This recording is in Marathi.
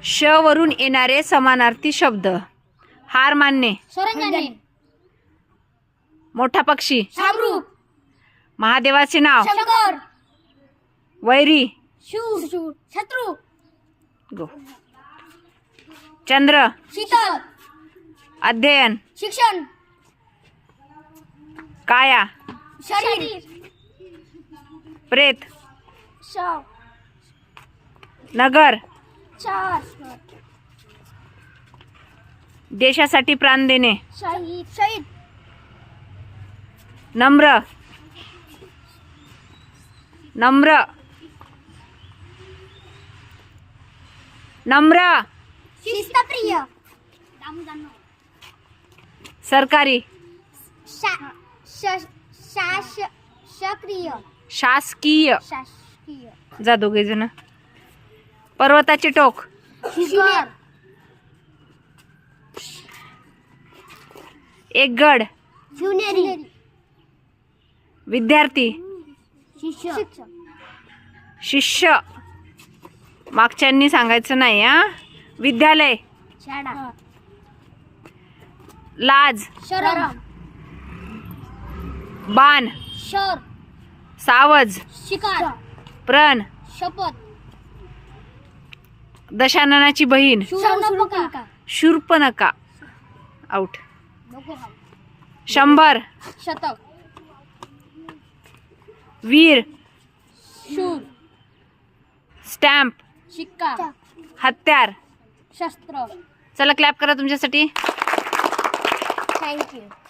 श वरून येणारे समानार्थी शब्द. हार मानणे. सरंजाने. मोठा पक्षी. शामरूप. महादेवाचे नाव. शंकर. वैरी. शूर. शत्रू. गो. चंद्र. शीतल. अध्ययन. शिक्षण. काया. शरीर. प्रेत. शव. नगर. चार. देशासाठी प्राण देणे. शहीद. नम्र. नम्र. नम्र. शिस्तप्रिय. सरकारी. शासकीय. शासकीय. शासकीय. जा दोघे जण. पर्वताचे टोक. शिखर. एक गड. ज्युनियरी. विद्यार्थी. शिक्षक. शिष्य. मागच्यांनी सांगायचं नाही हा. विद्यालय. शाळा. लाज. शरम. बाण. शर. सावज. शिकार. प्रण. शपथ. दशाननाची बहीण. शूर्पणखा. शूर्पणखा. आउट. 100. शतक. वीर. शूर. स्टॅम्प. शिक्का. हत्यार. शस्त्र. चला क्लॅप करा तुमच्यासाठी. थँक्यू.